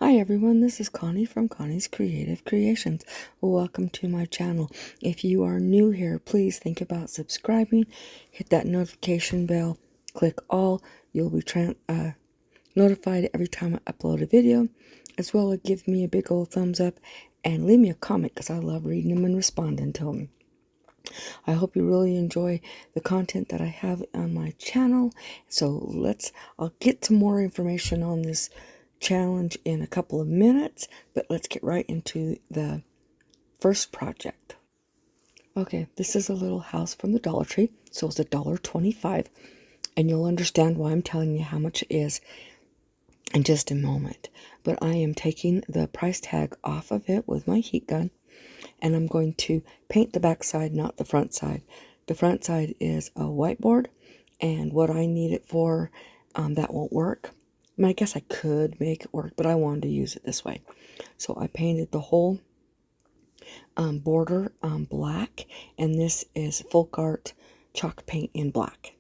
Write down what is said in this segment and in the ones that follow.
Hi everyone, this is Connie from Connie's Creative Creations. Welcome to my channel. If you are new here, please think about subscribing, hit that notification bell, click all. You'll be notified every time I upload a video, as well as give me a big old thumbs up and leave me a comment because I love reading them and responding to them. I hope you really enjoy the content that I have on my channel. So I'll get to more information on this challenge in a couple of minutes, but let's get right into the first project. Okay, this is a little house from the Dollar Tree, so it's $1.25, and you'll understand why I'm telling you how much it is in just a moment. But I am taking the price tag off of it with my heat gun, and I'm going to paint the back side, not the front side. The front side is a whiteboard, and what I need it for, that won't work. I mean, I guess I could make it work, but I wanted to use it this way. So I painted the whole border black, and this is folk art chalk paint in black.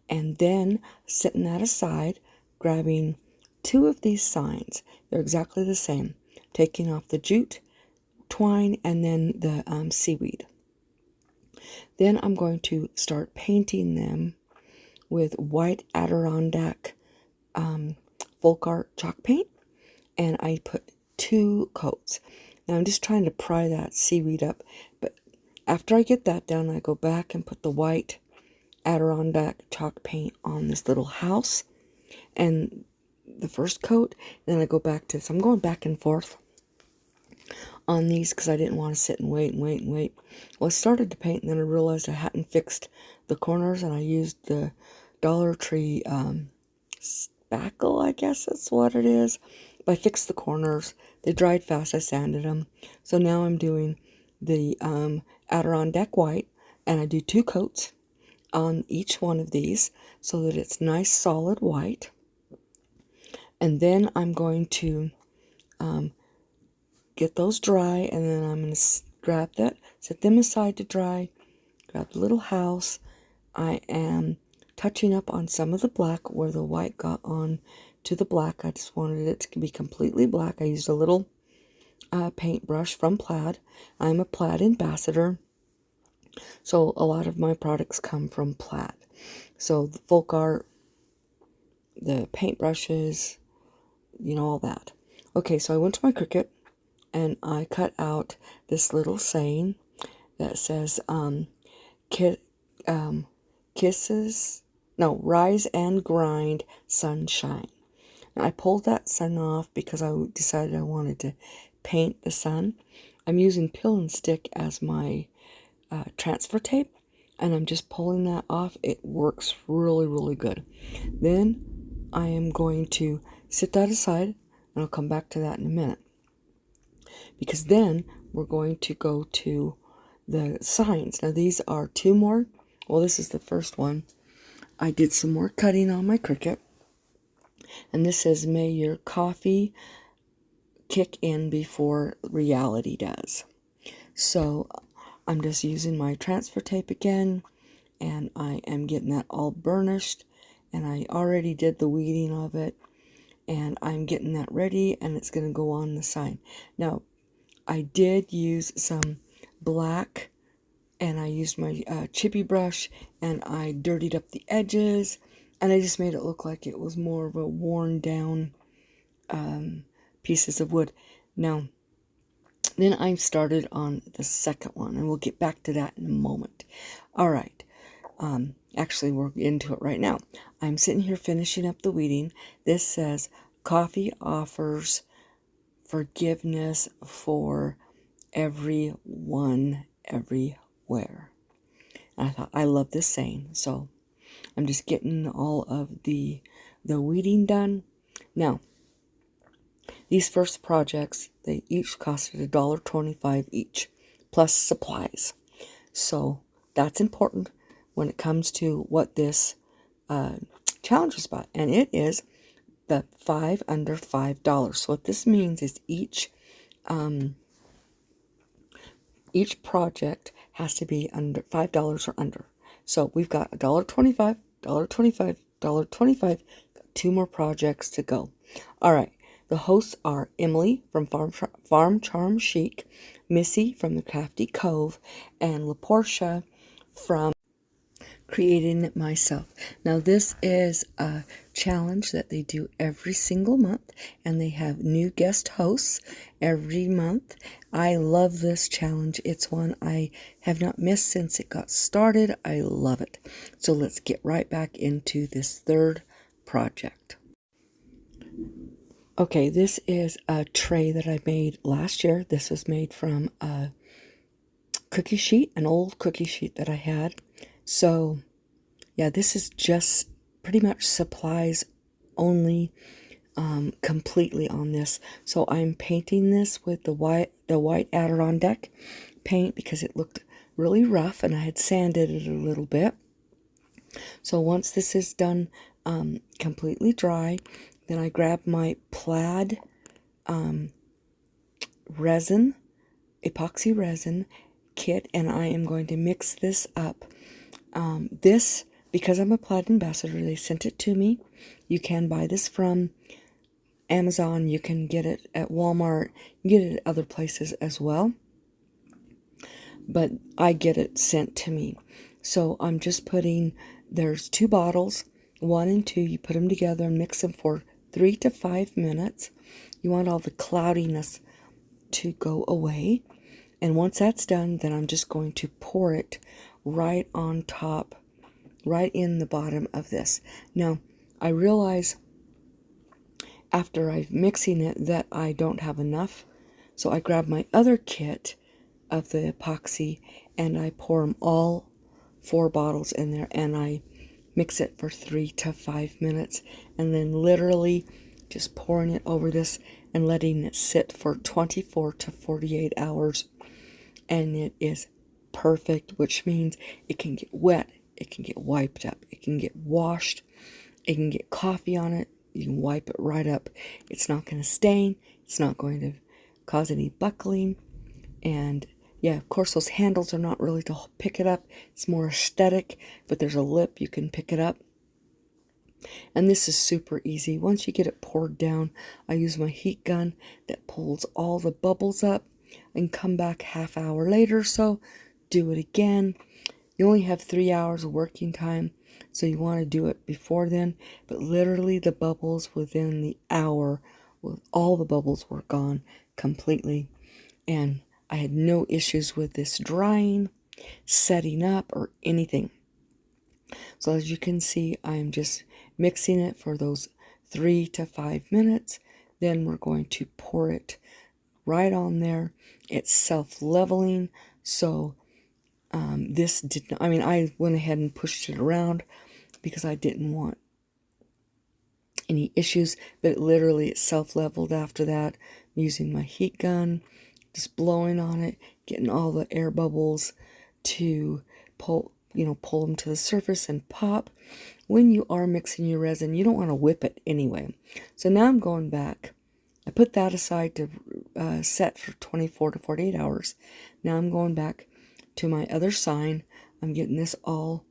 And then setting that aside, grabbing two of these signs. They're exactly the same. Taking off the jute twine and then the seaweed. Then I'm going to start painting them with white Adirondack folk art chalk paint, and I put 2 coats. Now I'm just trying to pry that seaweed up, but after I get that done, I go back and put the white Adirondack chalk paint on this little house and the first coat. Then I go back to this. I'm going back and forth on these because I didn't want to sit and wait. Well, I started to paint, and then I realized I hadn't fixed the corners, and I used the Dollar Tree spackle, I guess that's what it is. But I fixed the corners. They dried fast. I sanded them. So now I'm doing the Adirondack white, and I do 2 coats on each one of these so that it's nice solid white. And then I'm going to get those dry, and then I'm going to grab that, set them aside to dry, grab the little house. I am touching up on some of the black where the white got on to the black. I just wanted it to be completely black. I used a little paintbrush from Plaid. I'm a Plaid ambassador, so a lot of my products come from Plaid. So the folk art, the paintbrushes, you know, all that. Okay, so I went to my Cricut, and I cut out this little saying that says, rise and grind, sunshine. Now, I pulled that sun off because I decided I wanted to paint the sun. I'm using Pill and Stick as my transfer tape, and I'm just pulling that off. It works really, really good. Then I am going to set that aside, and I'll come back to that in a minute. Because then we're going to go to the signs. Now these are 2 more. Well, this is the first one. I did some more cutting on my Cricut. And this says, may your coffee kick in before reality does. So I'm just using my transfer tape again, and I am getting that all burnished, and I already did the weeding of it, and I'm getting that ready, and it's going to go on the sign. Now, I did use some black, and I used my chippy brush, and I dirtied up the edges, and I just made it look like it was more of a worn down pieces of wood. Now, then I started on the second one, and we'll get back to that in a moment. All right. Actually, we're into it right now. I'm sitting here finishing up the weeding. This says, coffee offers forgiveness for everyone, everywhere. And I thought, I love this saying, so I'm just getting all of the weeding done. Now, these first projects, they each costed $1.25 each, plus supplies. So that's important when it comes to what this challenge is about. And it is the 5 under $5. So what this means is each project has to be under $5 or under. So we've got $1.25, $1.25, $1.25, 2 more projects to go. All right, The hosts are Emily from Farm Charm Chic, Missi from the Crafty Cove, and LaParsha from Creating It Myself. Now this is a challenge that they do every single month, and they have new guest hosts every month. I love this challenge. It's one I have not missed since it got started. I love it. So let's get right back into this third project. Okay, this is a tray that I made last year. This was made from a cookie sheet, an old cookie sheet that I had. So yeah, this is just pretty much supplies only, completely on this. So I'm painting this with the white Adirondack paint because it looked really rough and I had sanded it a little bit. So once this is done, completely dry, then I grab my Plaid resin, epoxy resin kit, and I am going to mix this up. This, because I'm a Plaid ambassador, they sent it to me. You can buy this from Amazon. You can get it at Walmart. You can get it at other places as well. But I get it sent to me. So I'm just putting, there's 2 bottles, 1 and 2. You put them together and mix them for 3 to 5 minutes. You want all the cloudiness to go away. And once that's done, then I'm just going to pour it right on top, right in the bottom of this. Now, I realize after I'm mixing it that I don't have enough. So I grab my other kit of the epoxy and I pour them all 4 bottles in there and I mix it for 3 to 5 minutes, and then literally just pouring it over this and letting it sit for 24 to 48 hours. And it is perfect, which means it can get wet, it can get wiped up, it can get washed, it can get coffee on it, you can wipe it right up. It's not going to stain, it's not going to cause any buckling, and yeah, of course those handles are not really to pick it up, it's more aesthetic, but there's a lip you can pick it up. And this is super easy. Once you get it poured down, I use my heat gun that pulls all the bubbles up and come back half hour later, so do it again. You only have 3 hours of working time, so you want to do it before then, but literally the bubbles within the hour, all the bubbles were gone completely, and I had no issues with this drying, setting up, or anything. So as you can see, I'm just mixing it for those 3 to 5 minutes. Then we're going to pour it right on there. It's self-leveling, so this didn't, I mean, I went ahead and pushed it around because I didn't want any issues, but literally it self-leveled after that. I'm using my heat gun, just blowing on it, getting all the air bubbles to pull them to the surface and pop. When you are mixing your resin, you don't want to whip it anyway. So now I'm going back. I put that aside to set for 24 to 48 hours. Now I'm going back to my other sign. I'm getting this all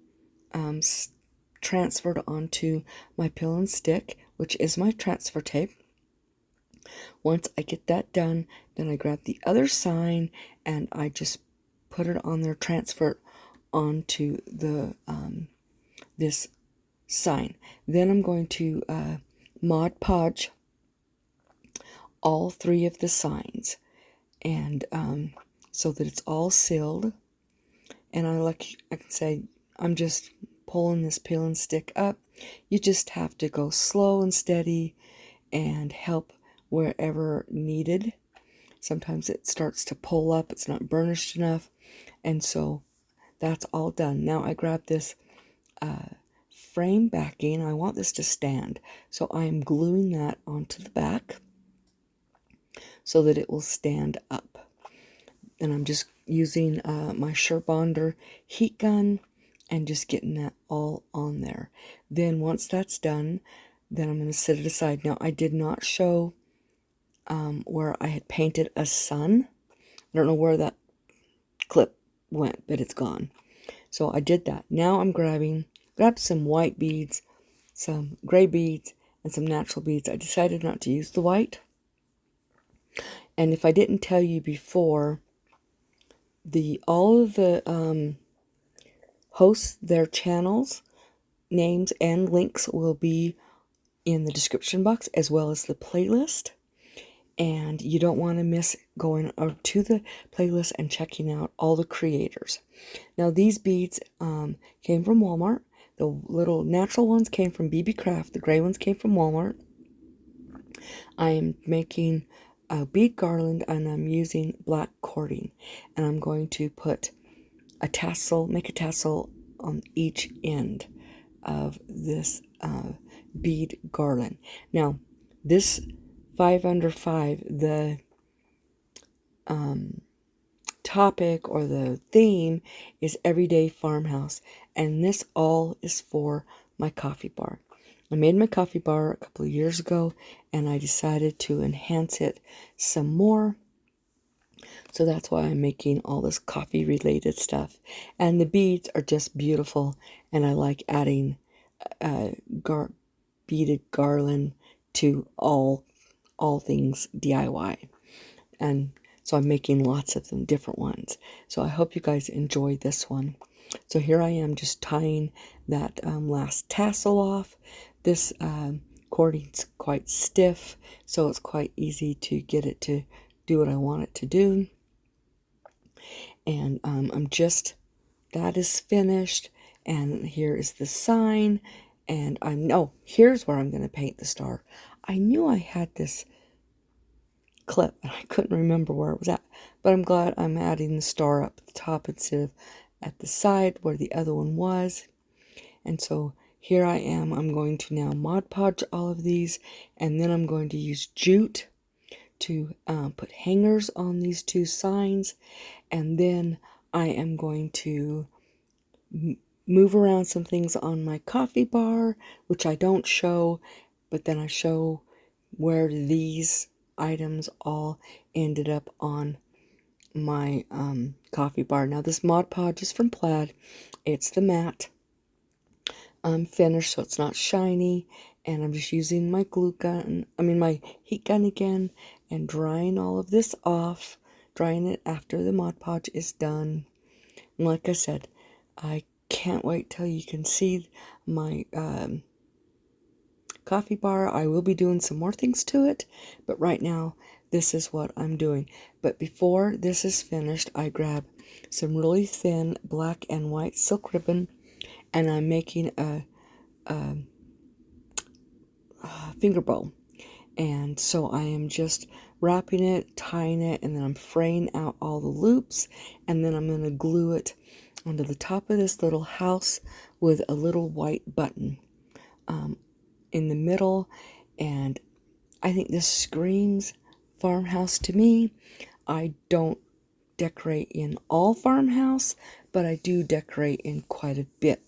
transferred onto my pill and stick, which is my transfer tape. Once I get that done, then I grab the other sign and I just put it on there, transfer it onto the this sign. Then I'm going to Mod Podge all 3 of the signs, and so that it's all sealed. And I can say, I'm just pulling this peel and stick up. You just have to go slow and steady and help wherever needed. Sometimes it starts to pull up, it's not burnished enough, and so that's all done. Now I grab this frame backing. I want this to stand, so I am gluing that onto the back so that it will stand up. And I'm just using my Surebonder heat gun and just getting that all on there. Then once that's done, then I'm going to set it aside. Now I did not show where I had painted a sun. I don't know where that clip went, but it's gone. So I did that. Now I'm grabbed some white beads, some gray beads, and some natural beads. I decided not to use the white And if I didn't tell you before, all of the hosts, their channels, names, and links will be in the description box, as well as the playlist. And you don't want to miss going to the playlist and checking out all the creators. Now, these beads came from Walmart. The little natural ones came from BB Craft. The gray ones came from Walmart. I am making a bead garland, and I'm using black cording. And I'm going to put a tassel, make a tassel on each end of this bead garland. Now, this 5 under 5, the topic or the theme is Everyday Farmhouse, and this all is for my coffee bar. I made my coffee bar a couple of years ago, and I decided to enhance it some more. So that's why I'm making all this coffee related stuff. And the beads are just beautiful, and I like adding beaded garland to all things DIY. And so I'm making lots of them, different ones. So I hope you guys enjoy this one. So here I am just tying that last tassel off. This cording's quite stiff, so it's quite easy to get it to do what I want it to do. And that is finished. And here is the sign. And here's where I'm going to paint the star. I knew I had this clip, and I couldn't remember where it was at. But I'm glad I'm adding the star up at the top instead of at the side where the other one was. And so here I am. I'm going to now Mod Podge all of these, and then I'm going to use jute to put hangers on these two signs. And then I am going to move around some things on my coffee bar, which I don't show, but then I show where these items all ended up on my coffee bar. Now, this Mod Podge is from Plaid. It's the matte finish, so it's not shiny. And I'm just using my my heat gun again, and drying all of this off, drying it after the Mod Podge is done. And like I said, I can't wait till you can see my coffee bar. I will be doing some more things to it, but right now this is what I'm doing. But before this is finished, I grab some really thin black and white silk ribbon, and I'm making a finger bow. And so I am just wrapping it, tying it, and then I'm fraying out all the loops, and then I'm going to glue it onto the top of this little house with a little white button in the middle. And I think this screams farmhouse to me. I don't decorate in all farmhouse, but I do decorate in quite a bit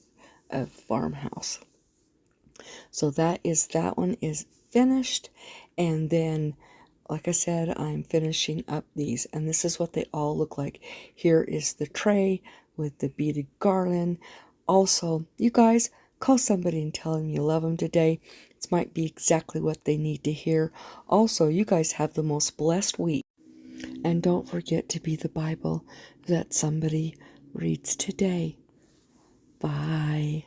of farmhouse. So that one is finished. And then, like I said, I'm finishing up these, and this is what they all look like. Here is the tray with the beaded garland. Also, you guys, call somebody and tell them you love them today. This might be exactly what they need to hear. Also, you guys have the most blessed week. And don't forget to be the Bible that somebody reads today. Bye.